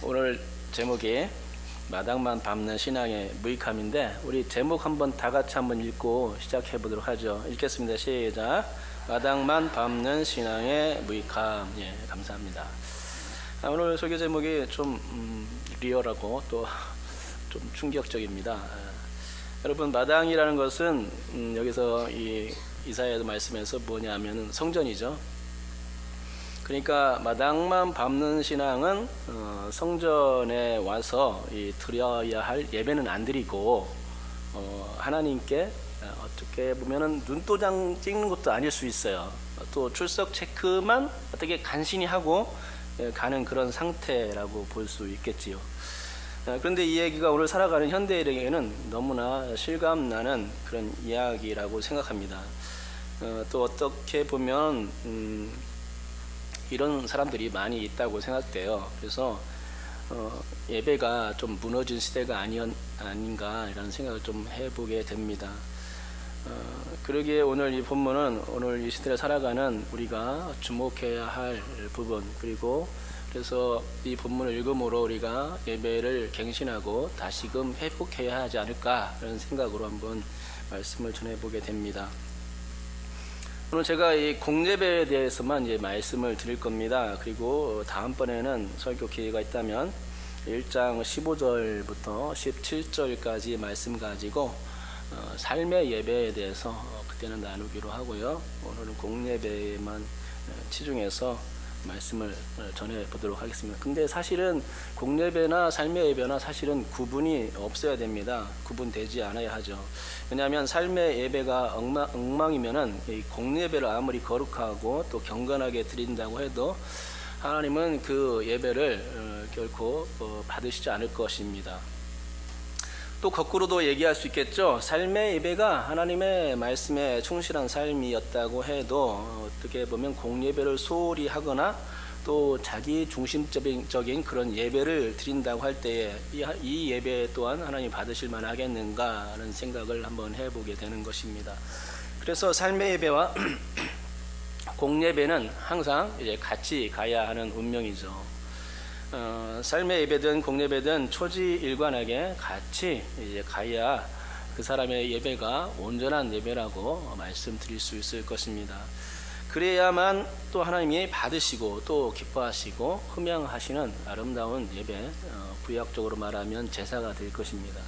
오늘 제목이 마당만 밟는 신앙의 무익함인데, 우리 제목 한번 다 같이 한번 읽고 시작해 보도록 하죠. 읽겠습니다. 시작. 마당만 밟는 신앙의 무익함. 예, 감사합니다. 오늘 설교 제목이 좀 리얼하고 또 좀 충격적입니다. 여러분, 마당이라는 것은 여기서 이 이사야 말씀에서 뭐냐면은 성전이죠. 그러니까 마당만 밟는 신앙은 성전에 와서 드려야 할 예배는 안 드리고 하나님께 어떻게 보면은 눈도장 찍는 것도 아닐 수 있어요. 또 출석 체크만 어떻게 간신히 하고 가는 그런 상태라고 볼 수 있겠지요. 그런데 이 얘기가 오늘 살아가는 현대인에게는 너무나 실감나는 그런 이야기라고 생각합니다. 또 어떻게 보면 이런 사람들이 많이 있다고 생각돼요. 그래서 예배가 좀 무너진 시대가 아닌가 이런 생각을 좀 해보게 됩니다. 그러기에 오늘 이 본문은 오늘 이 시대를 살아가는 우리가 주목해야 할 부분, 그리고 그래서 이 본문을 읽음으로 우리가 예배를 갱신하고 다시금 회복해야 하지 않을까 이런 생각으로 한번 말씀을 전해보게 됩니다. 오늘 제가 이 공예배에 대해서만 이제 말씀을 드릴 겁니다. 그리고 다음번에는 설교 기회가 있다면 1장 15절부터 17절까지 말씀 가지고 삶의 예배에 대해서 그때는 나누기로 하고요. 오늘은 공예배에만 치중해서 말씀을 전해 보도록 하겠습니다. 근데 사실은 공예배나 삶의 예배나 사실은 구분이 없어야 됩니다. 구분되지 않아야 하죠. 왜냐하면 삶의 예배가 엉망이면은 이 공예배를 아무리 거룩하고 또 경건하게 드린다고 해도 하나님은 그 예배를 결코 받으시지 않을 것입니다. 또 거꾸로도 얘기할 수 있겠죠. 삶의 예배가 하나님의 말씀에 충실한 삶이었다고 해도 어떻게 보면 공예배를 소홀히 하거나 또 자기 중심적인 그런 예배를 드린다고 할 때에 이 예배 또한 하나님 받으실 만하겠는가 하는 생각을 한번 해보게 되는 것입니다. 그래서 삶의 예배와 공예배는 항상 이제 같이 가야 하는 운명이죠. 삶의 예배든 공예배든 초지일관하게 같이 이제 가야 그 사람의 예배가 온전한 예배라고 말씀드릴 수 있을 것입니다. 그래야만 또 하나님이 받으시고 또 기뻐하시고 흠양하시는 아름다운 예배, 구약적으로 말하면 제사가 될 것입니다.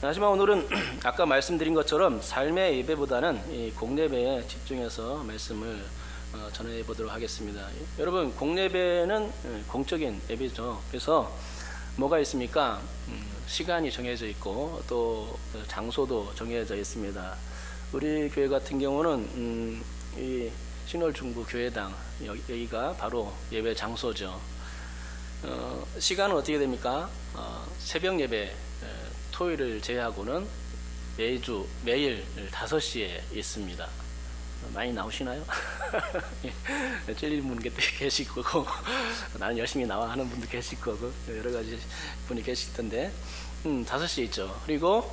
하지만 오늘은 아까 말씀드린 것처럼 삶의 예배보다는 이 공예배에 집중해서 말씀을 전해 보도록 하겠습니다. 여러분, 공예배는 공적인 예배죠. 그래서 뭐가 있습니까? 시간이 정해져 있고 또 장소도 정해져 있습니다. 우리 교회 같은 경우는 이 신월중부 교회당 여기가 바로 예배 장소죠. 시간은 어떻게 됩니까? 새벽 예배 토요일을 제외하고는 매일 5시에 있습니다. 많이 나오시나요? 찔리는 분 계실 거고 나는 열심히 나와 하는 분도 계실 거고 여러 가지 분이 계실 텐데 5시에 있죠. 그리고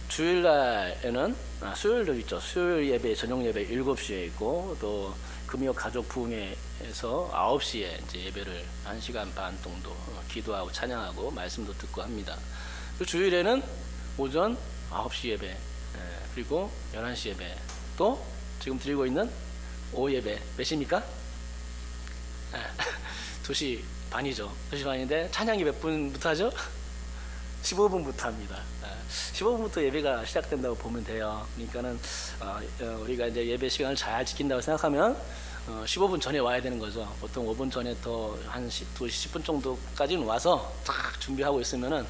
주일날에는 수요일도 있죠. 수요일 예배 저녁 예배 7시에 있고 또 금요 가족 부흥회에서 9시에 이제 예배를 1시간 반 정도 기도하고 찬양하고 말씀도 듣고 합니다. 그리고 주일에는 오전 9시 예배, 그리고 11시 예배, 또 지금 드리고 있는 오후 예배 몇 시입니까? 2시 반이죠. 2시 반인데 찬양이 몇 분부터 하죠? 15분부터 합니다. 15분부터 예배가 시작된다고 보면 돼요. 그러니까는 우리가 이제 예배 시간을 잘 지킨다고 생각하면 15분 전에 와야 되는 거죠. 보통 5분 전에 더 한 2시 10분 정도까지는 와서 딱 준비하고 있으면은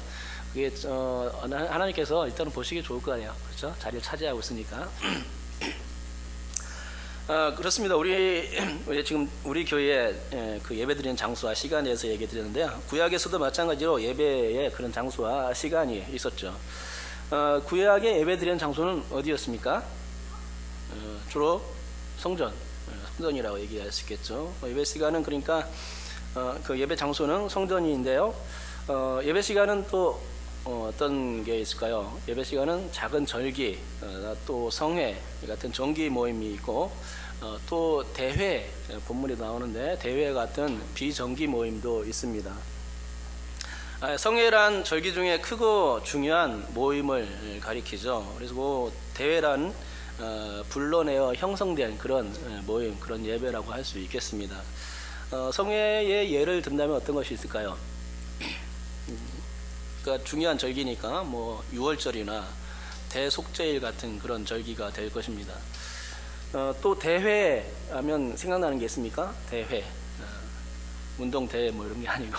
그게 하나님께서 일단은 보시기 좋을 거 아니에요. 그렇죠? 자리를 차지하고 있으니까. 그렇습니다. 우리 지금 우리 교회에 그 예배드리는 장소와 시간에 대해서 얘기 드렸는데요. 구약에서도 마찬가지로 예배의 그런 장소와 시간이 있었죠. 구약의 예배드리는 장소는 어디였습니까? 주로 성전이라고 얘기할 수 있겠죠. 예배 시간은 그러니까 그 예배 장소는 성전인데요. 예배 시간은 또 어떤 게 있을까요? 예배 시간은 작은 절기, 또 성회 같은 정기 모임이 있고 또 대회, 본문에 나오는데 대회 같은 비정기 모임도 있습니다. 성회란 절기 중에 크고 중요한 모임을 가리키죠. 그래서 그 대회란 불러내어 형성된 그런 모임, 그런 예배라고 할 수 있겠습니다. 성회의 예를 든다면 어떤 것이 있을까요? 그러니까 중요한 절기니까 뭐 유월절이나 대속죄일 같은 그런 절기가 될 것입니다. 또 대회 하면 생각나는 게 있습니까? 대회, 운동대회 뭐 이런 게 아니고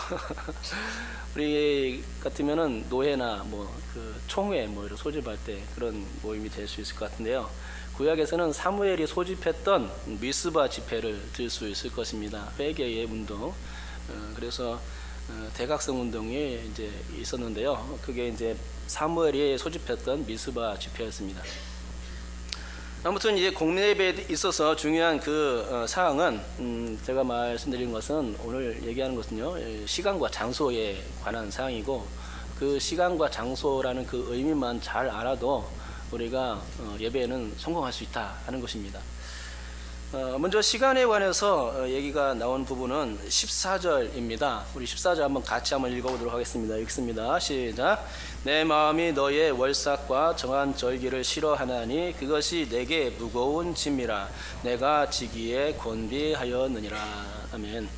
우리 같으면은 노회나 뭐 그 총회 뭐 이런 소집할 때 그런 모임이 될 수 있을 것 같은데요. 구약에서는 사무엘이 소집했던 미스바 집회를 들 수 있을 것입니다. 회개의 운동. 그래서 대각성 운동이 이제 있었는데요. 그게 이제 사무엘이 소집했던 미스바 집회였습니다. 아무튼 이제 공례 예배에 있어서 중요한 그 사항은 제가 말씀드린 것은 오늘 얘기하는 것은요, 시간과 장소에 관한 사항이고, 그 시간과 장소라는 그 의미만 잘 알아도 우리가 예배에는 성공할 수 있다 하는 것입니다. 먼저 시간에 관해서 얘기가 나온 부분은 14절입니다. 우리 14절 한번 같이 한번 읽어보도록 하겠습니다. 읽습니다. 시작. 내 마음이 너의 월삭과 정한 절기를 싫어하나니 그것이 내게 무거운 짐이라 내가 지기에 곤비하였느니라. 아멘.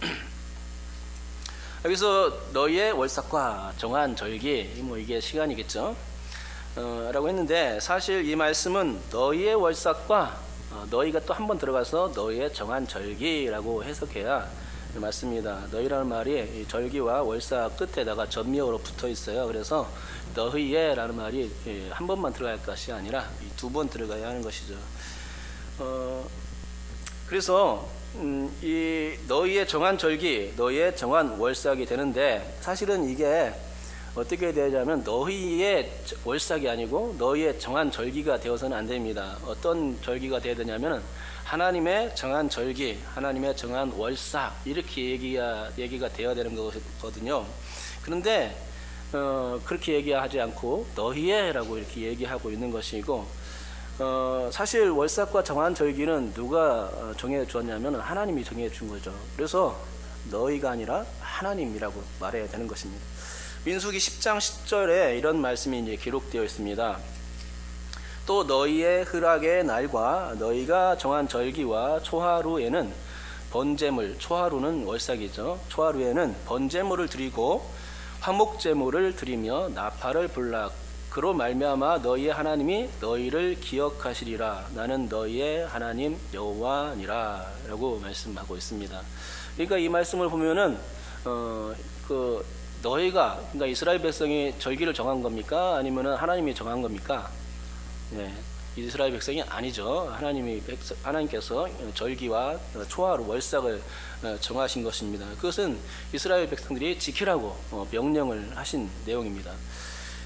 여기서 너의 월삭과 정한 절기, 뭐 이게 시간이겠죠. 라고 했는데 사실 이 말씀은 너희의 월삭과 너희가 또 한 번 들어가서 너희의 정한 절기라고 해석해야 맞습니다. 너희라는 말이 절기와 월삭 끝에다가 전미어로 붙어 있어요. 그래서 너희의라는 말이 한 번만 들어갈 것이 아니라 두 번 들어가야 하는 것이죠. 그래서 이 너희의 정한 절기, 너희의 정한 월삭이 되는데 사실은 이게 어떻게 되냐면 너희의 월삭이 아니고 너희의 정한 절기가 되어서는 안 됩니다. 어떤 절기가 되어야 되냐면 하나님의 정한 절기, 하나님의 정한 월삭 이렇게 얘기가 되어야 되는 거거든요. 그런데 그렇게 얘기하지 않고 너희의라고 이렇게 얘기하고 있는 것이고, 사실 월삭과 정한 절기는 누가 정해 주었냐면 하나님이 정해 준 거죠. 그래서 너희가 아니라 하나님이라고 말해야 되는 것입니다. 민수기 10장 10절에 이런 말씀이 이제 기록되어 있습니다. 또 너희의 허락의 날과 너희가 정한 절기와 초하루에는 번제물, 초하루는 월삭이죠. 초하루에는 번제물을 드리고 화목제물을 드리며 나팔을 불라 그로 말미암아 너희의 하나님이 너희를 기억하시리라. 나는 너희의 하나님 여호와니라 라고 말씀하고 있습니다. 그러니까 이 말씀을 보면은 너희가, 그러니까 이스라엘 백성이 절기를 정한 겁니까? 아니면은 하나님이 정한 겁니까? 네, 이스라엘 백성이 아니죠. 하나님께서 절기와 초하루 월삭을 정하신 것입니다. 그것은 이스라엘 백성들이 지키라고 명령을 하신 내용입니다.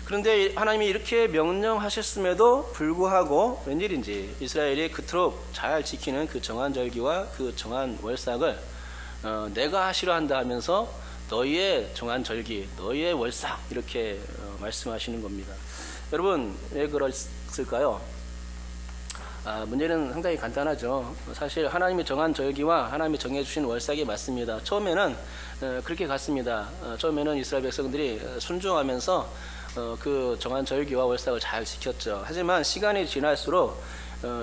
그런데 하나님이 이렇게 명령하셨음에도 불구하고 웬일인지 이스라엘이 그토록 잘 지키는 그 정한 절기와 그 정한 월삭을 내가 싫어한다 하면서 너희의 정한 절기, 너희의 월삭 이렇게 말씀하시는 겁니다. 여러분 왜 그랬을까요? 문제는 상당히 간단하죠. 사실 하나님이 정한 절기와 하나님이 정해주신 월삭이 맞습니다. 처음에는 그렇게 갔습니다. 처음에는 이스라엘 백성들이 순종하면서 그 정한 절기와 월삭을 잘 지켰죠. 하지만 시간이 지날수록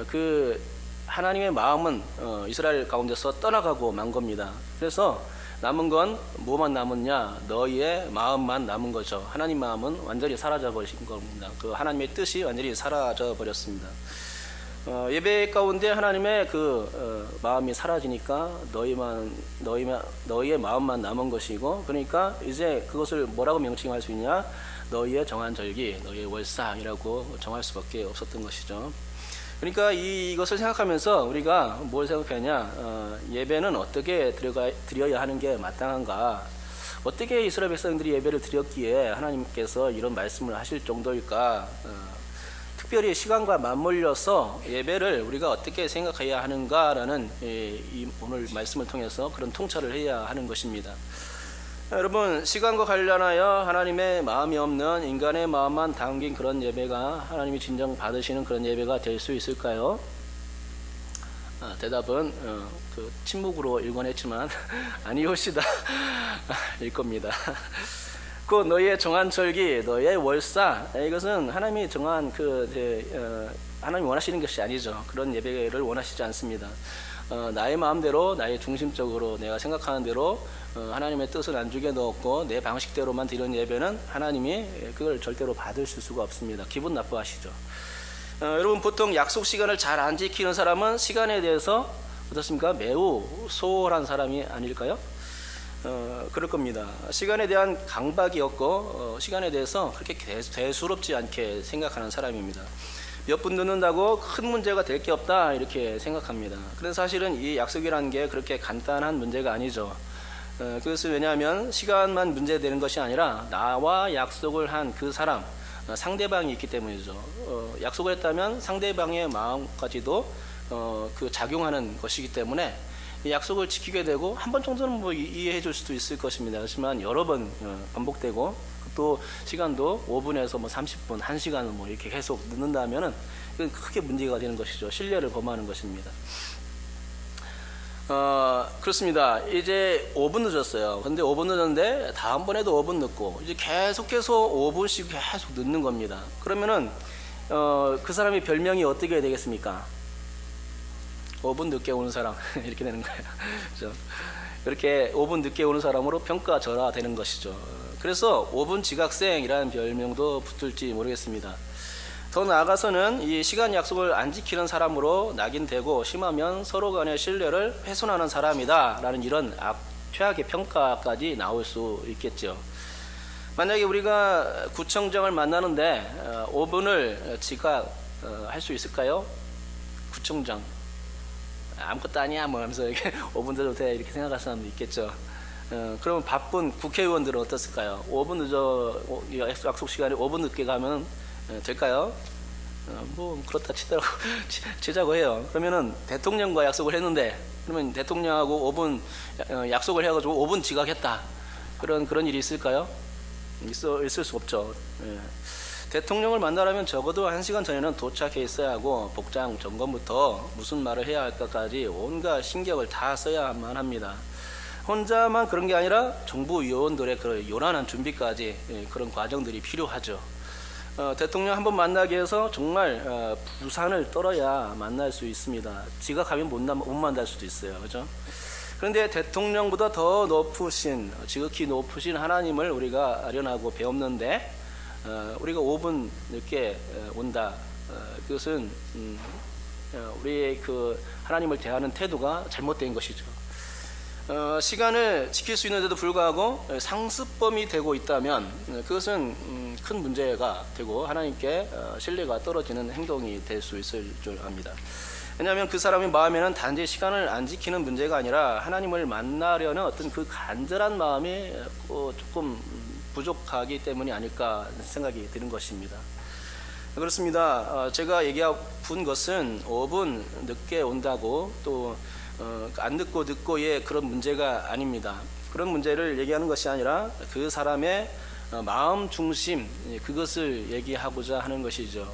그 하나님의 마음은 이스라엘 가운데서 떠나가고 만 겁니다. 그래서 남은 건 뭐만 남았냐? 너희의 마음만 남은 거죠. 하나님 마음은 완전히 사라져 버린 겁니다. 그 하나님의 뜻이 완전히 사라져 버렸습니다. 예배 가운데 하나님의 그 마음이 사라지니까 너희의 마음만 남은 것이고, 그러니까 이제 그것을 뭐라고 명칭할 수 있냐? 너희의 정한 절기, 너희의 월삭이라고 정할 수밖에 없었던 것이죠. 그러니까 이것을 생각하면서 우리가 뭘 생각하냐, 예배는 어떻게 드려야 하는 게 마땅한가, 어떻게 이스라엘 백성들이 예배를 드렸기에 하나님께서 이런 말씀을 하실 정도일까, 특별히 시간과 맞물려서 예배를 우리가 어떻게 생각해야 하는가라는 오늘 말씀을 통해서 그런 통찰을 해야 하는 것입니다. 여러분, 시간과 관련하여 하나님의 마음이 없는 인간의 마음만 담긴 그런 예배가 하나님이 진정 받으시는 그런 예배가 될 수 있을까요? 대답은 그 침묵으로 일관했지만 아니옵시다 일 겁니다. 그 너희의 정한 절기, 너희의 월사, 이것은 하나님이 정한 하나님이 원하시는 것이 아니죠. 그런 예배를 원하시지 않습니다. 나의 마음대로, 나의 중심적으로 내가 생각하는 대로 하나님의 뜻을 안주게 넣었고 내 방식대로만 드리는 예배는 하나님이 그걸 절대로 받으실 수가 없습니다. 기분 나빠하시죠. 여러분, 보통 약속 시간을 잘 안 지키는 사람은 시간에 대해서 어떻습니까? 매우 소홀한 사람이 아닐까요? 그럴 겁니다. 시간에 대한 강박이 없고 시간에 대해서 그렇게 대수롭지 않게 생각하는 사람입니다. 몇 분 늦는다고 큰 문제가 될 게 없다 이렇게 생각합니다. 그래서 사실은 이 약속이라는 게 그렇게 간단한 문제가 아니죠. 그것은 왜냐하면 시간만 문제되는 것이 아니라 나와 약속을 한 그 사람, 상대방이 있기 때문이죠. 약속을 했다면 상대방의 마음까지도 그 작용하는 것이기 때문에 이 약속을 지키게 되고 한 번 정도는 뭐 이해해 줄 수도 있을 것입니다. 하지만 여러 번 반복되고 또 시간도 5분에서 뭐 30분, 1시간은 뭐 이렇게 계속 늦는다면은 그건 크게 문제가 되는 것이죠. 신뢰를 범하는 것입니다. 그렇습니다. 이제 5분 늦었어요. 근데 5분 늦었는데 다음번에도 5분 늦고 이제 계속해서 5분씩 계속 늦는 겁니다. 그러면은 그 사람의 별명이 어떻게 되겠습니까? 5분 늦게 오는 사람 이렇게 되는 거예요. 그렇죠? 이렇게 5분 늦게 오는 사람으로 평가절하되는 것이죠. 그래서 5분 지각생이라는 별명도 붙을지 모르겠습니다. 더 나아가서는 이 시간 약속을 안 지키는 사람으로 낙인되고 심하면 서로 간의 신뢰를 훼손하는 사람이다 라는 이런 최악의 평가까지 나올 수 있겠죠. 만약에 우리가 구청장을 만나는데 5분을 지각할 수 있을까요? 구청장 아무것도 아니야 뭐 하면서 이렇게 5분 늦어도 돼 이렇게 생각할 사람도 있겠죠. 그러면 바쁜 국회의원들은 어떻을까요? 5분 늦어 약속 시간에 5분 늦게 가면 될까요? 뭐 그렇다 치자고 해요. 그러면은 대통령과 약속을 했는데 그러면 대통령하고 5분 약속을 해가지고 5분 지각했다. 그런 일이 있을까요? 있을 수 없죠. 대통령을 만나려면 적어도 1시간 전에는 도착해 있어야 하고 복장 점검부터 무슨 말을 해야 할까까지 온갖 신경을 다 써야만 합니다. 혼자만 그런 게 아니라 정부 요원들의 그런 요란한 준비까지 그런 과정들이 필요하죠. 대통령 한번 만나기 위해서 정말 부산을 떨어야 만날 수 있습니다. 지각하면 못 만날 수도 있어요. 그죠? 그런데 대통령보다 더 높으신, 지극히 높으신 하나님을 우리가 아련하고 배웠는데 우리가 5분 늦게 온다. 그것은 우리의 그 하나님을 대하는 태도가 잘못된 것이죠. 시간을 지킬 수 있는데도 불구하고 상습범이 되고 있다면 그것은 큰 문제가 되고 하나님께 신뢰가 떨어지는 행동이 될 수 있을 줄 압니다. 왜냐하면 그 사람의 마음에는 단지 시간을 안 지키는 문제가 아니라 하나님을 만나려는 어떤 그 간절한 마음이 조금 부족하기 때문이 아닐까 생각이 드는 것입니다. 그렇습니다. 제가 얘기한 것은 5분 늦게 온다고 또 안 늦고의 그런 문제가 아닙니다. 그런 문제를 얘기하는 것이 아니라 그 사람의 마음 중심, 그것을 얘기하고자 하는 것이죠.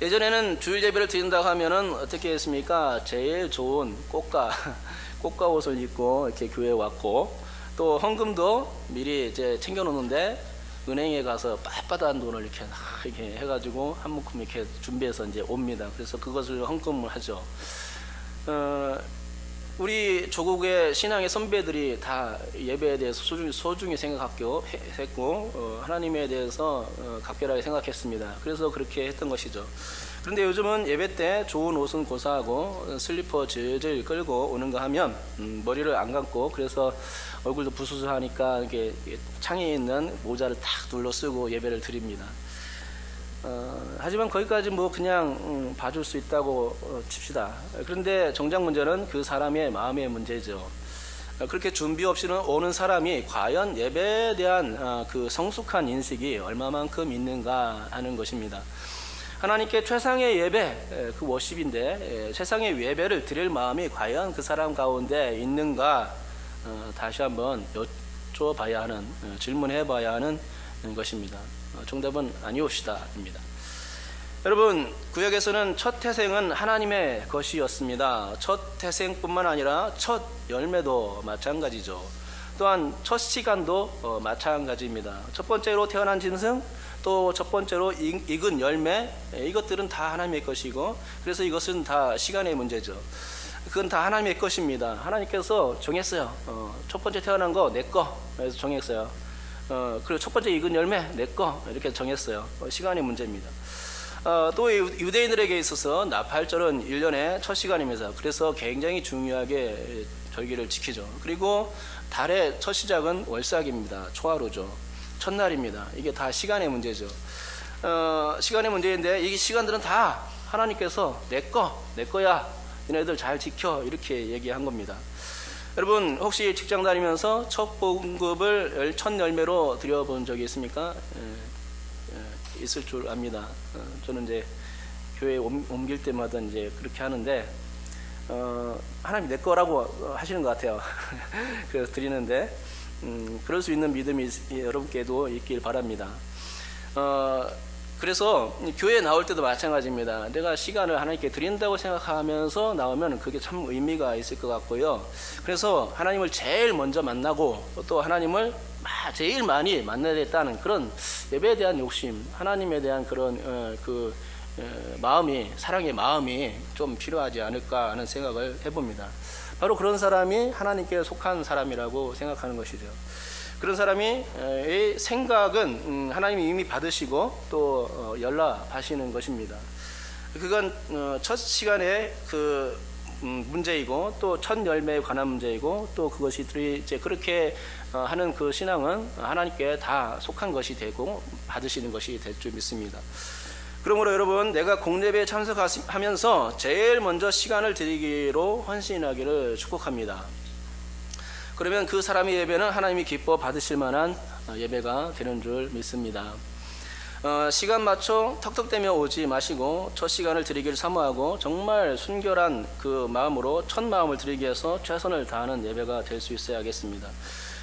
예전에는 주일 예배를 드린다고 하면은 어떻게 했습니까? 제일 좋은 꽃가 옷을 입고 이렇게 교회에 왔고 또 헌금도 미리 이제 챙겨놓는데 은행에 가서 빳빳한 돈을 이렇게 해가지고 한 묶음 이렇게 준비해서 이제 옵니다. 그래서 그것을 헌금을 하죠. 우리 조국의 신앙의 선배들이 다 예배에 대해서 소중히 생각했고 하나님에 대해서 각별하게 생각했습니다. 그래서 그렇게 했던 것이죠. 그런데 요즘은 예배 때 좋은 옷은 고사하고 슬리퍼 질질 끌고 오는 거 하면 머리를 안 감고 그래서 얼굴도 부스스하니까 이렇게 창에 있는 모자를 탁 둘러 쓰고 예배를 드립니다. 하지만 거기까지 뭐 그냥 봐줄 수 있다고 칩시다. 그런데 정작 문제는 그 사람의 마음의 문제죠. 그렇게 준비 없이는 오는 사람이 과연 예배에 대한 그 성숙한 인식이 얼마만큼 있는가 하는 것입니다. 하나님께 최상의 예배, 그 워십인데 최상의 예배를 드릴 마음이 과연 그 사람 가운데 있는가 다시 한번 여쭤봐야 하는, 질문해봐야 하는 것입니다. 정답은 아니옵시다입니다. 여러분, 구약에서는 첫 태생은 하나님의 것이었습니다. 첫 태생뿐만 아니라 첫 열매도 마찬가지죠. 또한 첫 시간도 마찬가지입니다. 첫 번째로 태어난 짐승, 또 첫 번째로 익은 열매, 이것들은 다 하나님의 것이고, 그래서 이것은 다 시간의 문제죠. 그건 다 하나님의 것입니다. 하나님께서 정했어요. 첫 번째 태어난 거 내 거, 그래서 정했어요. 그리고 첫 번째 익은 열매 내 거, 이렇게 정했어요. 시간의 문제입니다. 또 유대인들에게 있어서 나팔절은 1년의 첫 시간입니다. 그래서 굉장히 중요하게 절기를 지키죠. 그리고 달의 첫 시작은 월삭입니다. 초하루죠. 첫날입니다. 이게 다 시간의 문제죠. 시간의 문제인데 이 시간들은 다 하나님께서 내 거야. 너네들 잘 지켜. 이렇게 얘기한 겁니다. 여러분, 혹시 직장 다니면서 첫 봉급을 첫 열매로 드려본 적이 있습니까? 있을 줄 압니다. 저는 이제 교회 옮길 때마다 이제 그렇게 하는데, 하나님 내 거라고 하시는 것 같아요. 그래서 드리는데, 그럴 수 있는 믿음이 여러분께도 있길 바랍니다. 그래서 교회에 나올 때도 마찬가지입니다. 내가 시간을 하나님께 드린다고 생각하면서 나오면 그게 참 의미가 있을 것 같고요. 그래서 하나님을 제일 먼저 만나고 또 하나님을 제일 많이 만나야겠다는 그런 예배에 대한 욕심, 하나님에 대한 그런 마음이, 사랑의 마음이 좀 필요하지 않을까 하는 생각을 해봅니다. 바로 그런 사람이 하나님께 속한 사람이라고 생각하는 것이죠. 그런 사람이 생각은 하나님이 이미 받으시고 또 연락하시는 것입니다. 그건 첫 시간에 그 문제이고 또 첫 열매에 관한 문제이고 또 그것이 이제 그렇게 하는 그 신앙은 하나님께 다 속한 것이 되고 받으시는 것이 될 줄 믿습니다. 그러므로 여러분, 내가 공예배에 참석하면서 제일 먼저 시간을 드리기로 헌신하기를 축복합니다. 그러면 그 사람의 예배는 하나님이 기뻐 받으실 만한 예배가 되는 줄 믿습니다. 시간 맞춰 턱턱대며 오지 마시고 첫 시간을 드리기를 사모하고 정말 순결한 그 마음으로 첫 마음을 드리기 위해서 최선을 다하는 예배가 될 수 있어야겠습니다.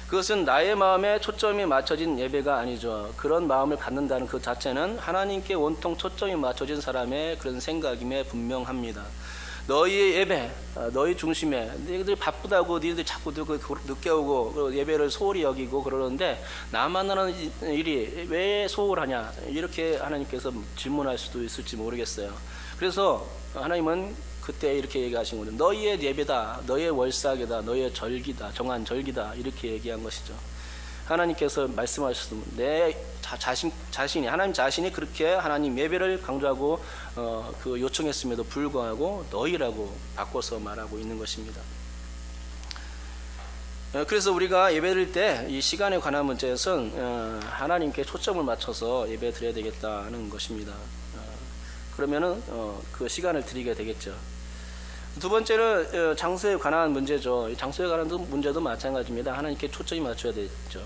그것은 나의 마음에 초점이 맞춰진 예배가 아니죠. 그런 마음을 갖는다는 그 자체는 하나님께 온통 초점이 맞춰진 사람의 그런 생각임에 분명합니다. 너희의 예배, 너희 중심에, 너희들 바쁘다고 너희들 자꾸 늦게 오고 예배를 소홀히 여기고 그러는데 나만 하는 일이 왜 소홀하냐, 이렇게 하나님께서 질문할 수도 있을지 모르겠어요. 그래서 하나님은 그때 이렇게 얘기하신 거죠. 너희의 예배다, 너희의 월삭이다, 너희의 절기다, 정한 절기다, 이렇게 얘기한 것이죠. 하나님께서 말씀하셨습니다. 내 자신이, 하나님 자신이 그렇게 하나님 예배를 강조하고 그 요청했음에도 불구하고 너희라고 바꿔서 말하고 있는 것입니다. 그래서 우리가 예배드릴 때 이 시간에 관한 문제에서는 하나님께 초점을 맞춰서 예배 드려야 되겠다는 것입니다. 그러면은 그 시간을 드리게 되겠죠. 두 번째는 장소에 관한 문제죠. 장소에 관한 문제도 마찬가지입니다. 하나님께 초점이 맞춰야 되죠.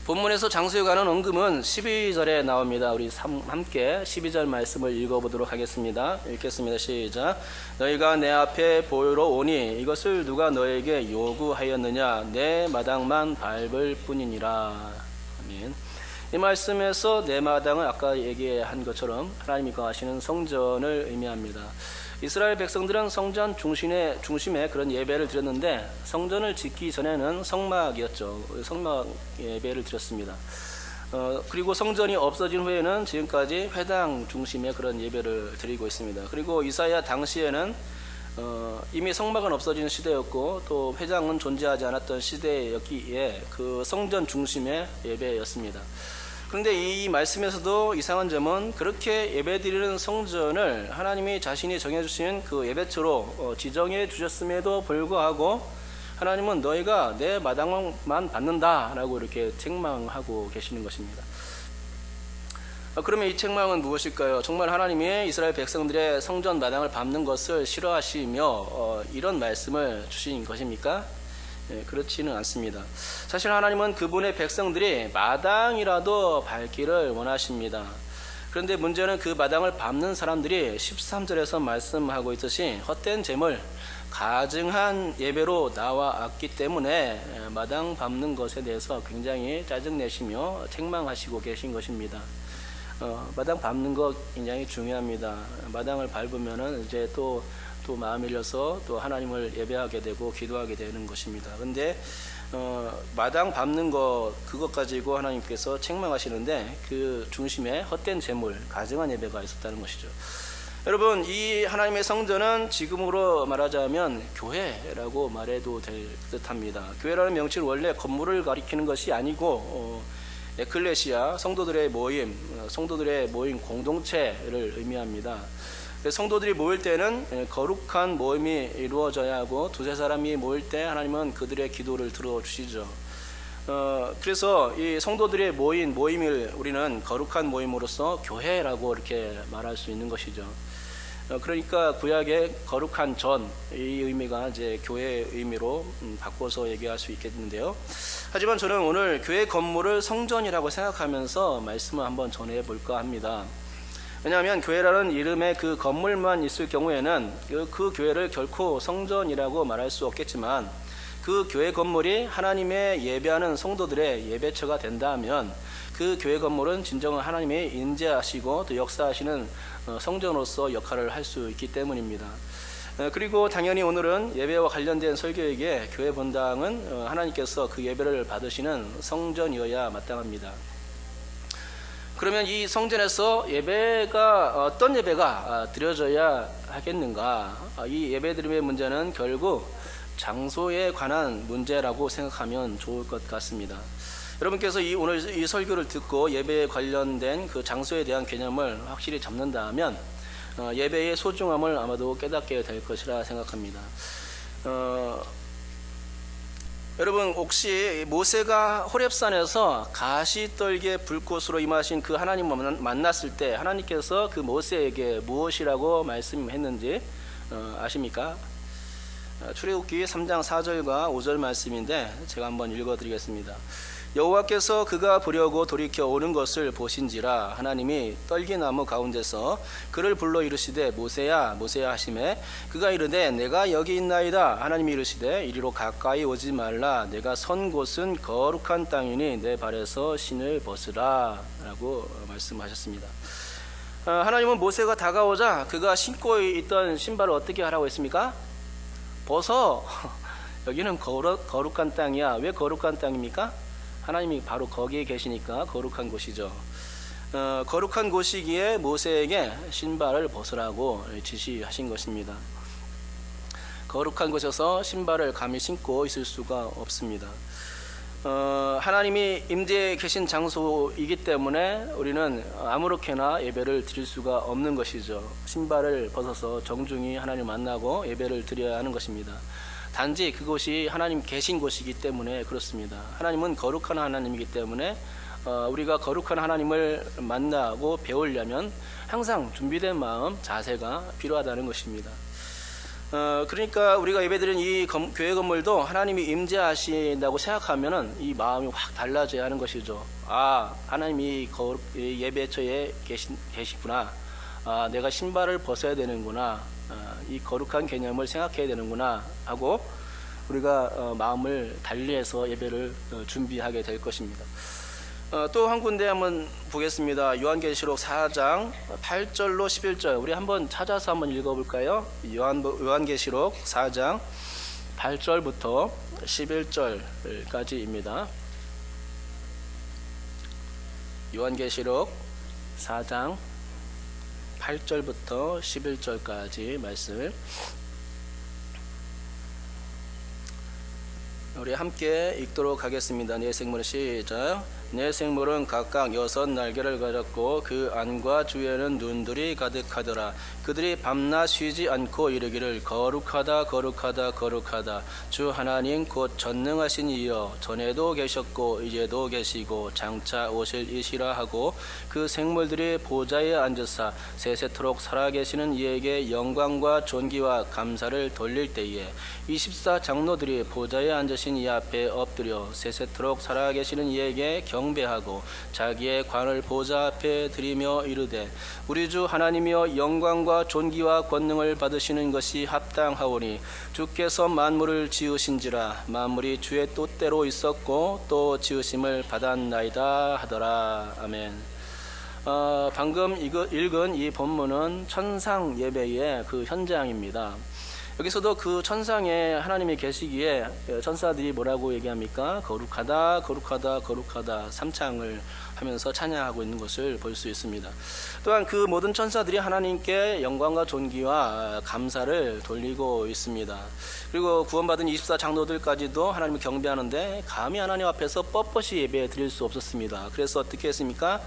본문에서 장소에 관한 언급은 12절에 나옵니다. 우리 함께 12절 말씀을 읽어보도록 하겠습니다. 읽겠습니다. 시작. 너희가 내 앞에 보러 오니 이것을 누가 너에게 요구하였느냐? 내 마당만 밟을 뿐이니라. 아멘. 이 말씀에서 내 마당은 아까 얘기한 것처럼 하나님이 거하시는 성전을 의미합니다. 이스라엘 백성들은 성전 중심에 그런 예배를 드렸는데 성전을 짓기 전에는 성막이었죠. 성막 예배를 드렸습니다. 그리고 성전이 없어진 후에는 지금까지 회당 중심의 그런 예배를 드리고 있습니다. 그리고 이사야 당시에는 이미 성막은 없어진 시대였고 또 회당은 존재하지 않았던 시대였기에 그 성전 중심의 예배였습니다. 그런데 이 말씀에서도 이상한 점은 그렇게 예배드리는 성전을 하나님이 자신이 정해주신 그 예배처로 지정해 주셨음에도 불구하고 하나님은 너희가 내 마당만 받는다라고 이렇게 책망하고 계시는 것입니다. 그러면 이 책망은 무엇일까요? 정말 하나님이 이스라엘 백성들의 성전 마당을 밟는 것을 싫어하시며 이런 말씀을 주신 것입니까? 그렇지는 않습니다. 사실 하나님은 그분의 백성들이 마당이라도 밟기를 원하십니다. 그런데 문제는 그 마당을 밟는 사람들이 13절에서 말씀하고 있듯이 헛된 재물, 가증한 예배로 나와왔기 때문에 마당 밟는 것에 대해서 굉장히 짜증내시며 책망하시고 계신 것입니다. 마당 밟는 거 굉장히 중요합니다. 마당을 밟으면은 이제 또 마음이 열려서 또 하나님을 예배하게 되고 기도하게 되는 것입니다. 근데 마당 밟는 거 그것 가지고 하나님께서 책망하시는데 그 중심에 헛된 재물, 가증한 예배가 있었다는 것이죠. 여러분, 이 하나님의 성전은 지금으로 말하자면 교회라고 말해도 될 듯합니다. 교회라는 명칭은 원래 건물을 가리키는 것이 아니고 에클레시아, 성도들의 모임 공동체를 의미합니다. 성도들이 모일 때는 거룩한 모임이 이루어져야 하고 두세 사람이 모일 때 하나님은 그들의 기도를 들어주시죠. 그래서 이 성도들의 모임을 우리는 거룩한 모임으로서 교회라고 이렇게 말할 수 있는 것이죠. 그러니까 구약의 거룩한 전, 이 의미가 이제 교회의 의미로 바꿔서 얘기할 수 있겠는데요. 하지만 저는 오늘 교회 건물을 성전이라고 생각하면서 말씀을 한번 전해 볼까 합니다. 왜냐하면 교회라는 이름의 그 건물만 있을 경우에는 그 교회를 결코 성전이라고 말할 수 없겠지만, 그 교회 건물이 하나님의 예배하는 성도들의 예배처가 된다면 그 교회 건물은 진정한 하나님의 인재하시고 또 역사하시는 성전으로서 역할을 할 수 있기 때문입니다. 그리고 당연히 오늘은 예배와 관련된 설교에게 교회 본당은 하나님께서 그 예배를 받으시는 성전이어야 마땅합니다. 그러면 이 성전에서 예배가 어떤 예배가 드려져야 하겠는가? 이 예배드림의 문제는 결국 장소에 관한 문제라고 생각하면 좋을 것 같습니다. 여러분께서 오늘 이 설교를 듣고 예배에 관련된 그 장소에 대한 개념을 확실히 잡는다면 예배의 소중함을 아마도 깨닫게 될 것이라 생각합니다. 여러분, 혹시 모세가 호렙산에서 가시떨기의 불꽃으로 임하신 그 하나님을 만났을 때 하나님께서 그 모세에게 무엇이라고 말씀했는지 아십니까? 출애굽기 3장 4절과 5절 말씀인데 제가 한번 읽어드리겠습니다. 여호와께서 그가 보려고 돌이켜 오는 것을 보신지라 하나님이 떨기나무 가운데서 그를 불러 이르시되 모세야 모세야 하시매 그가 이르되 내가 여기 있나이다. 하나님이 이르시되 이리로 가까이 오지 말라. 내가 선 곳은 거룩한 땅이니 내 발에서 신을 벗으라 라고 말씀하셨습니다. 하나님은 모세가 다가오자 그가 신고 있던 신발을 어떻게 하라고 했습니까? 벗어. 여기는 거룩한 땅이야. 왜 거룩한 땅입니까? 하나님이 바로 거기에 계시니까 거룩한 곳이죠. 거룩한 곳이기에 모세에게 신발을 벗으라고 지시하신 것입니다. 거룩한 곳에서 신발을 감히 신고 있을 수가 없습니다. 하나님이 임재해 계신 장소이기 때문에 우리는 아무렇게나 예배를 드릴 수가 없는 것이죠. 신발을 벗어서 정중히 하나님을 만나고 예배를 드려야 하는 것입니다. 단지 그곳이 하나님 계신 곳이기 때문에 그렇습니다. 하나님은 거룩한 하나님이기 때문에 우리가 거룩한 하나님을 만나고 배우려면 항상 준비된 마음, 자세가 필요하다는 것입니다. 그러니까 우리가 예배드리는 이 교회 건물도 하나님이 임재하신다고 생각하면은 이 마음이 확 달라져야 하는 것이죠. 아, 하나님이 예배처에 계시구나. 아, 내가 신발을 벗어야 되는구나. 이 거룩한 개념을 생각해야 되는구나 하고 우리가 마음을 달리해서 예배를 준비하게 될 것입니다. 또 한 군데 한번 보겠습니다. 요한계시록 4장 8절로 11절 우리 한번 찾아서 한번 읽어볼까요? 요한계시록 4장 8절부터 11절까지입니다. 요한계시록 4장 8절부터 11절까지 말씀을 우리 함께 읽도록 하겠습니다. 내 생물은 시작. 내 생물은 각각 6 날개를 가졌고 그 안과 주에는 눈들이 가득하더라. 그들이 밤낮 쉬지 않고 이르기를 거룩하다 거룩하다 거룩하다 주 하나님 곧 전능하신 이여 전에도 계셨고 이제도 계시고 장차 오실 이시라 하고 그 생물들이 보좌에 앉으사 세세토록 살아계시는 이에게 영광과 존귀와 감사를 돌릴 때에 24 장로들이 보좌에 앉으신 이 앞에 엎드려 세세토록 살아계시는 이에게 경배하고 자기의 관을 보좌 앞에 드리며 이르되 우리 주 하나님이여 영광과 존귀와 권능을 받으시는 것이 합당하오니 주께서 만물을 지으신지라 만물이 주의 뜻대로 있었고 또 지으심을 받았나이다 하더라. 아멘. 방금 읽은 이 본문은 천상 예배의 그 현장입니다. 여기서도 그 천상에 하나님이 계시기에 천사들이 뭐라고 얘기합니까? 거룩하다, 거룩하다, 거룩하다 삼창을 하면서 찬양하고 있는 것을 볼 수 있습니다. 또한 그 모든 천사들이 하나님께 영광과 존귀와 감사를 돌리고 있습니다. 그리고 구원받은 24장로들까지도 하나님을 경배하는데 감히 하나님 앞에서 뻣뻣이 예배 드릴 수 없었습니다. 그래서 어떻게 했습니까?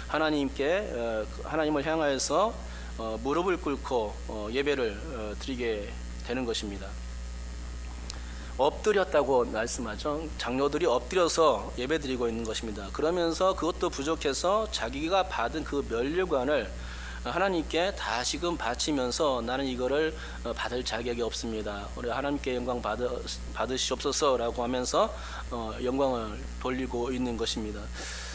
하나님을 향하여서 무릎을 꿇고 예배를 드리게 되는 것입니다. 엎드렸다고 말씀하죠. 장로들이 엎드려서 예배드리고 있는 것입니다. 그러면서 그것도 부족해서 자기가 받은 그 면류관을 하나님께 다시금 바치면서 나는 이거를 받을 자격이 없습니다. 우리 하나님께 영광 받으시옵소서라고 하면서 영광을 돌리고 있는 것입니다.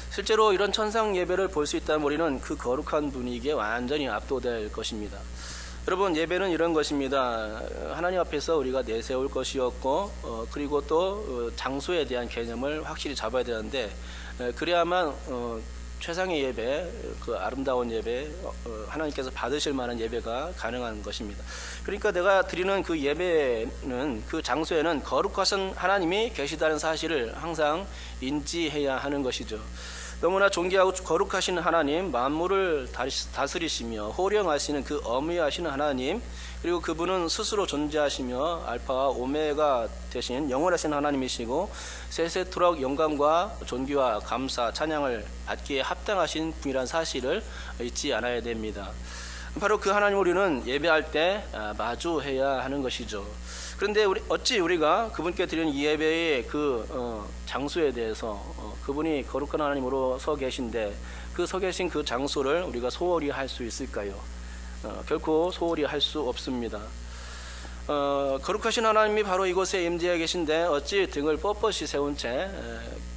실제로 이런 천상 예배를 볼 수 있다면 우리는 그 거룩한 분위기에 완전히 압도될 것입니다. 여러분, 예배는 이런 것입니다. 하나님 앞에서 우리가 내세울 것이었고 그리고 또 장소에 대한 개념을 확실히 잡아야 되는데 그래야만 최상의 예배, 그 아름다운 예배, 하나님께서 받으실 만한 예배가 가능한 것입니다. 그러니까 내가 드리는 그 예배는, 그 장소에는 거룩하신 하나님이 계시다는 사실을 항상 인지해야 하는 것이죠. 너무나 존귀하고 거룩하신 하나님, 만물을 다스리시며 호령하시는 그 어미하시는 하나님, 그리고 그분은 스스로 존재하시며 알파와 오메가 되신 영원하신 하나님이시고 세세토록 영광과 존귀와 감사, 찬양을 받기에 합당하신 분이라는 사실을 잊지 않아야 됩니다. 바로 그 하나님 우리는 예배할 때 마주해야 하는 것이죠. 그런데 어찌 우리가 그분께 드리는 이 예배의 그 장소에 대해서 그분이 거룩한 하나님으로 서 계신데 그 서 계신 그 장소를 우리가 소홀히 할 수 있을까요? 결코 소홀히 할 수 없습니다. 거룩하신 하나님이 바로 이곳에 임재해 계신데 어찌 등을 뻣뻣이 세운 채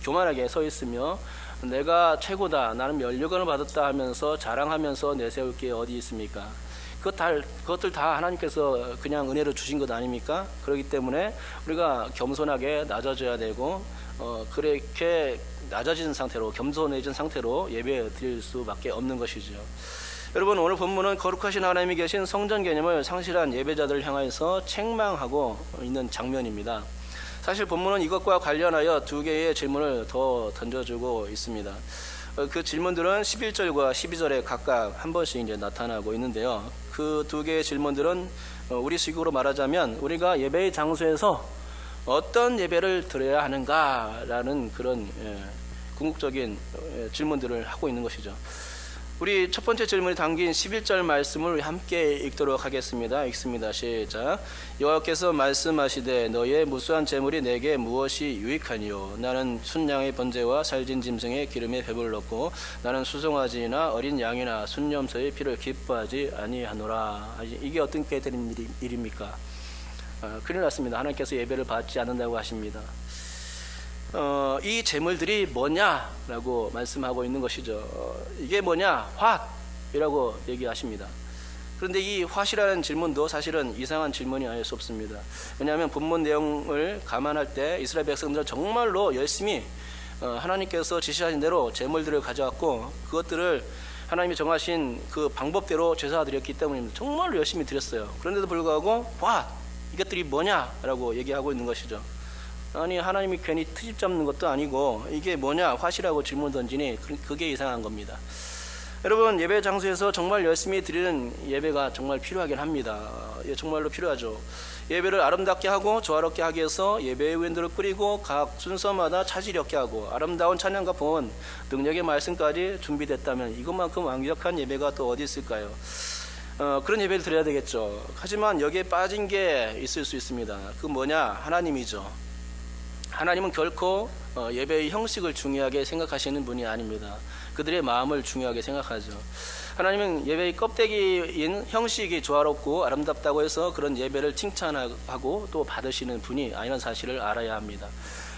교만하게 서 있으며 내가 최고다, 나는 면류관을 받았다 하면서 자랑하면서 내세울 게 어디 있습니까? 그것들 다 하나님께서 그냥 은혜로 주신 것 아닙니까? 그렇기 때문에 우리가 겸손하게 낮아져야 되고 그렇게 낮아진 상태로, 겸손해진 상태로 예배 드릴 수밖에 없는 것이죠. 여러분, 오늘 본문은 거룩하신 하나님이 계신 성전 개념을 상실한 예배자들을 향해서 책망하고 있는 장면입니다. 사실 본문은 이것과 관련하여 두 개의 질문을 더 던져주고 있습니다. 그 질문들은 11절과 12절에 각각 한 번씩 이제 나타나고 있는데요. 그 두 개의 질문들은 우리식으로 말하자면 우리가 예배의 장소에서 어떤 예배를 드려야 하는가라는 그런 궁극적인 질문들을 하고 있는 것이죠. 우리 첫 번째 질문이 담긴 11절 말씀을 함께 읽도록 하겠습니다. 읽습니다. 시작. 여호와께서 말씀하시되 너의 무수한 재물이 내게 무엇이 유익하니요? 나는 순양의 번제와 살진 짐승의 기름에 배불렀고 나는 수송아지나 어린 양이나 순염소의 피를 기뻐하지 아니하노라. 이게 어떻게 되는 일입니까? 큰일 났습니다. 하나님께서 예배를 받지 않는다고 하십니다. 이 재물들이 뭐냐라고 말씀하고 있는 것이죠. 이게 뭐냐? 화!이라고 얘기하십니다. 그런데 이 화!이라는 질문도 사실은 이상한 질문이 아닐 수 없습니다. 왜냐하면 본문 내용을 감안할 때 이스라엘 백성들은 정말로 열심히 하나님께서 지시하신 대로 재물들을 가져왔고 그것들을 하나님이 정하신 그 방법대로 제사드렸기 때문입니다. 정말로 열심히 드렸어요. 그런데도 불구하고 화! 이것들이 뭐냐라고 얘기하고 있는 것이죠. 아니, 하나님이 괜히 트집 잡는 것도 아니고 이게 뭐냐 화시라고 질문 던지니 그게 이상한 겁니다. 여러분, 예배 장소에서 정말 열심히 드리는 예배가 정말 필요하긴 합니다. 정말로 필요하죠. 예배를 아름답게 하고 조화롭게 하기 위해서 예배의 의원들을 꾸리고 각 순서마다 차질 있게 하고 아름다운 찬양과 봉헌, 능력의 말씀까지 준비됐다면 이것만큼 완벽한 예배가 또 어디 있을까요? 그런 예배를 드려야 되겠죠. 하지만 여기에 빠진 게 있을 수 있습니다. 그 뭐냐? 하나님이죠. 하나님은 결코 예배의 형식을 중요하게 생각하시는 분이 아닙니다. 그들의 마음을 중요하게 생각하죠. 하나님은 예배의 껍데기인 형식이 조화롭고 아름답다고 해서 그런 예배를 칭찬하고 또 받으시는 분이 아니라는 사실을 알아야 합니다.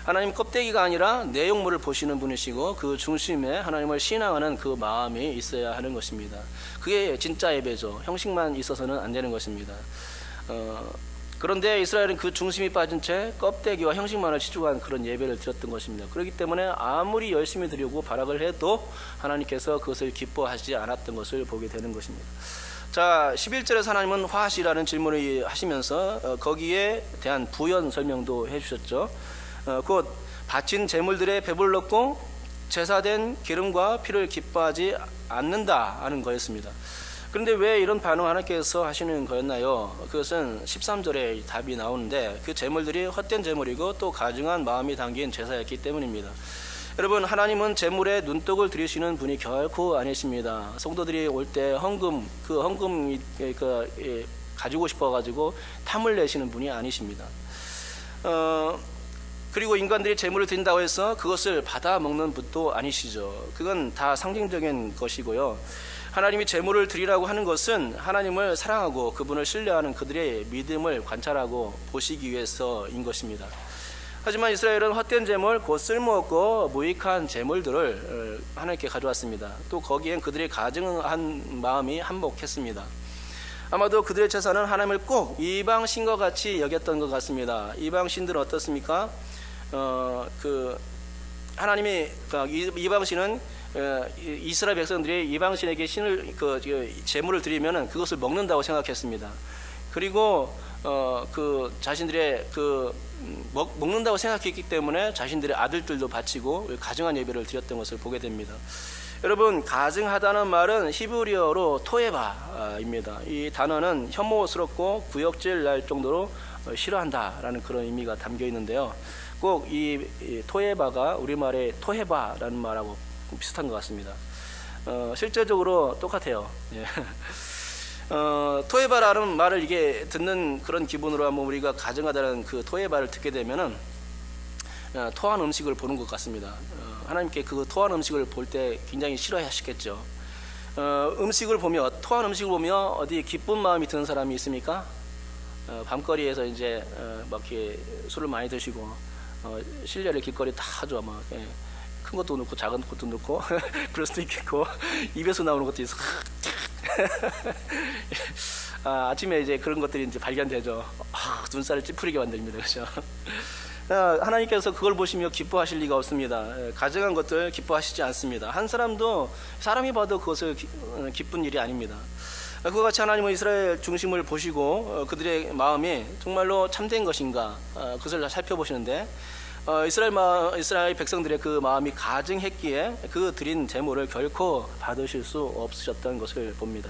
하나님 껍데기가 아니라 내용물을 보시는 분이시고 그 중심에 하나님을 신앙하는 그 마음이 있어야 하는 것입니다. 그게 진짜 예배죠. 형식만 있어서는 안 되는 것입니다. 그런데 이스라엘은 그 중심이 빠진 채 껍데기와 형식만을 치중한 그런 예배를 드렸던 것입니다. 그렇기 때문에 아무리 열심히 드리고 발악을 해도 하나님께서 그것을 기뻐하지 않았던 것을 보게 되는 것입니다. 자, 11절에서 하나님은 화시라는 질문을 하시면서 거기에 대한 부연 설명도 해주셨죠. 곧 바친 제물들에 배불렀고 제사된 기름과 피를 기뻐하지 않는다 하는 거였습니다. 그런데 왜 이런 반응 하나님께서 하시는 거였나요? 그것은 13절에 답이 나오는데 그 제물들이 헛된 제물이고 또 가증한 마음이 담긴 제사였기 때문입니다. 여러분, 하나님은 제물에 눈독을 들이시는 분이 결코 아니십니다. 성도들이 올 때 그 헌금 가지고 싶어가지고 탐을 내시는 분이 아니십니다. 그리고 인간들이 제물을 드린다고 해서 그것을 받아 먹는 분도 아니시죠. 그건 다 상징적인 것이고요. 하나님이 제물을 드리라고 하는 것은 하나님을 사랑하고 그분을 신뢰하는 그들의 믿음을 관찰하고 보시기 위해서인 것입니다. 하지만 이스라엘은 헛된 제물, 곧 쓸모없고 무익한 제물들을 하나님께 가져왔습니다. 또 거기엔 그들의 가증한 마음이 한몫했습니다. 아마도 그들의 제사는 하나님을 꼭 이방신과 같이 여겼던 것 같습니다. 이방신들은 어떻습니까? 하나님이 이방신은 이스라엘 백성들이 이방신에게 제물을 드리면은 그것을 먹는다고 생각했습니다. 그리고 자신들의 먹는다고 생각했기 때문에 자신들의 아들들도 바치고 가증한 예배를 드렸던 것을 보게 됩니다. 여러분, 가증하다는 말은 히브리어로 토에바입니다. 이 단어는 혐오스럽고 구역질 날 정도로 싫어한다라는 그런 의미가 담겨 있는데요. 꼭 이 토에바가 우리말의 토해바라는 말하고 비슷한 것 같습니다. 실제적으로 똑같아요. 예. 토해바라는 말을 이게 듣는 그런 기분으로 한번 우리가 가증하다는 그 토해바를 듣게 되면은 토한 음식을 보는 것 같습니다. 하나님께 그 토한 음식을 볼 때 굉장히 싫어하시겠죠. 음식을 보며 토한 음식을 보며 어디 기쁜 마음이 드는 사람이 있습니까? 밤거리에서 이제 막 이렇게 술을 많이 드시고 실내를 길거리 다 하죠. 막 큰 것도 넣고 작은 것도 넣고 그럴 수도 있겠고 입에서 나오는 것도 있어. 아침에 이제 그런 것들이 이제 발견되죠. 눈살을 찌푸리게 만듭니다. 그렇죠? 하나님께서 그걸 보시며 기뻐하실 리가 없습니다. 가증한 것들 기뻐하시지 않습니다. 한 사람도 사람이 봐도 그것을 기쁜 일이 아닙니다. 그와 같이 하나님은 이스라엘 중심을 보시고 그들의 마음이 정말로 참된 것인가 그것을 살펴보시는데 이스라엘 백성들의 그 마음이 가증했기에 그 드린 제물을 결코 받으실 수 없으셨던 것을 봅니다.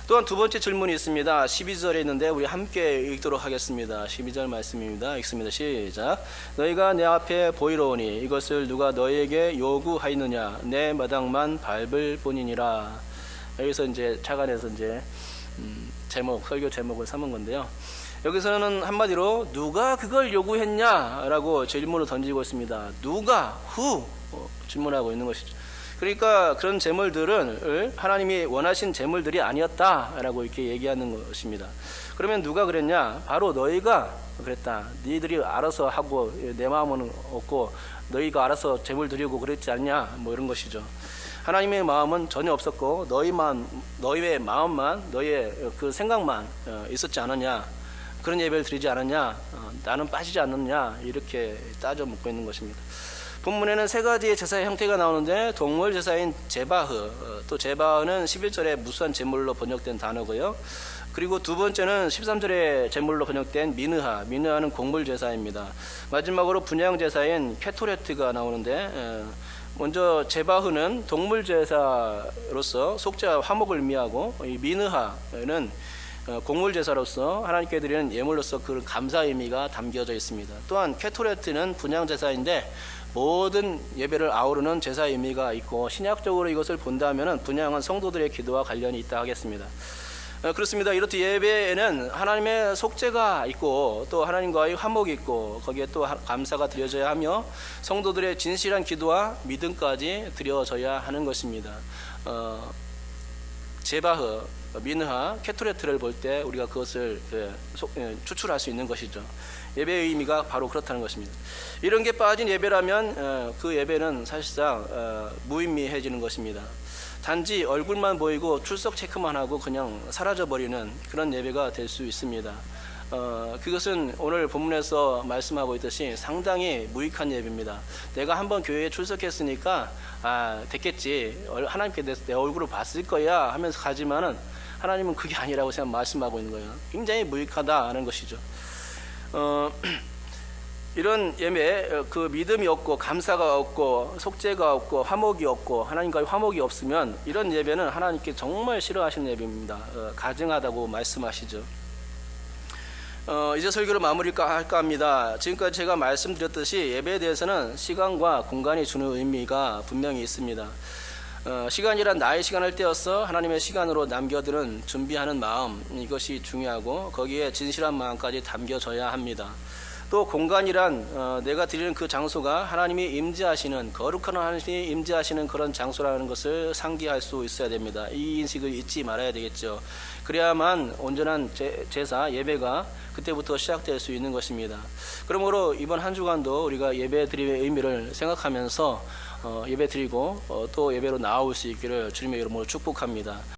또한 두 번째 질문이 있습니다. 12절에 있는데 우리 함께 읽도록 하겠습니다. 12절 말씀입니다. 읽습니다. 시작. 너희가 내 앞에 보이러 오니 이것을 누가 너희에게 요구하였느냐? 내 마당만 밟을 뿐이니라. 여기서 이제 차관에서 이제 설교 제목을 삼은 건데요. 여기서는 한마디로 누가 그걸 요구했냐라고 질문을 던지고 있습니다. 누가 질문하고 있는 것이죠. 그러니까 그런 제물들은 하나님이 원하신 제물들이 아니었다라고 이렇게 얘기하는 것입니다. 그러면 누가 그랬냐? 바로 너희가 그랬다. 너희들이 알아서 하고 내 마음은 없고 너희가 알아서 제물 드리고 그랬지 않냐? 뭐 이런 것이죠. 하나님의 마음은 전혀 없었고 너희의 마음만 너희의 그 생각만 있었지 않았냐? 그런 예배를 드리지 않았냐? 나는 빠지지 않느냐? 이렇게 따져 묻고 있는 것입니다. 본문에는 세 가지의 제사의 형태가 나오는데 동물 제사인 제바흐, 또 제바흐는 11절에 무수한 제물로 번역된 단어고요. 그리고 두 번째는 13절에 제물로 번역된 미느하는 곡물 제사입니다. 마지막으로 분향 제사인 케토레트가 나오는데 먼저 제바흐는 동물 제사로서 속죄와 화목을 의미하고 이 미느하는 곡물 제사로서 하나님께 드리는 예물로서 그 감사 의미가 담겨져 있습니다. 또한 케토레트는 분향 제사인데 모든 예배를 아우르는 제사 의미가 있고 신약적으로 이것을 본다면 분향은 성도들의 기도와 관련이 있다 하겠습니다. 그렇습니다. 이렇듯 예배에는 하나님의 속죄가 있고 또 하나님과의 화목이 있고 거기에 또 감사가 드려져야 하며 성도들의 진실한 기도와 믿음까지 드려져야 하는 것입니다. 제바흐, 미느하, 케토레트를 볼 때 우리가 그것을 추출할 수 있는 것이죠. 예배의 의미가 바로 그렇다는 것입니다. 이런 게 빠진 예배라면 그 예배는 사실상 무의미해지는 것입니다. 단지 얼굴만 보이고 출석 체크만 하고 그냥 사라져버리는 그런 예배가 될 수 있습니다. 그것은 오늘 본문에서 말씀하고 있듯이 상당히 무익한 예배입니다. 내가 한번 교회에 출석했으니까 됐겠지. 하나님께 내 얼굴을 봤을 거야 하면서 가지만은 하나님은 그게 아니라고 말씀하고 있는 거예요. 굉장히 무익하다는 것이죠. 이런 예배, 그 믿음이 없고 감사가 없고 속죄가 없고 화목이 없고 하나님과의 화목이 없으면 이런 예배는 하나님께 정말 싫어하시는 예배입니다. 가증하다고 말씀하시죠. 이제 설교를 마무리할까 합니다. 지금까지 제가 말씀드렸듯이 예배에 대해서는 시간과 공간이 주는 의미가 분명히 있습니다. 시간이란 나의 시간을 떼어서 하나님의 시간으로 남겨두는 준비하는 마음, 이것이 중요하고 거기에 진실한 마음까지 담겨져야 합니다. 또 공간이란 내가 드리는 그 장소가 하나님이 임재하시는, 거룩한 하나님이 임재하시는 그런 장소라는 것을 상기할 수 있어야 됩니다. 이 인식을 잊지 말아야 되겠죠. 그래야만 온전한 제사, 예배가 그때부터 시작될 수 있는 것입니다. 그러므로 이번 한 주간도 우리가 예배 드림의 의미를 생각하면서 예배 드리고 또 예배로 나아올 수 있기를 주님의 이름으로 축복합니다.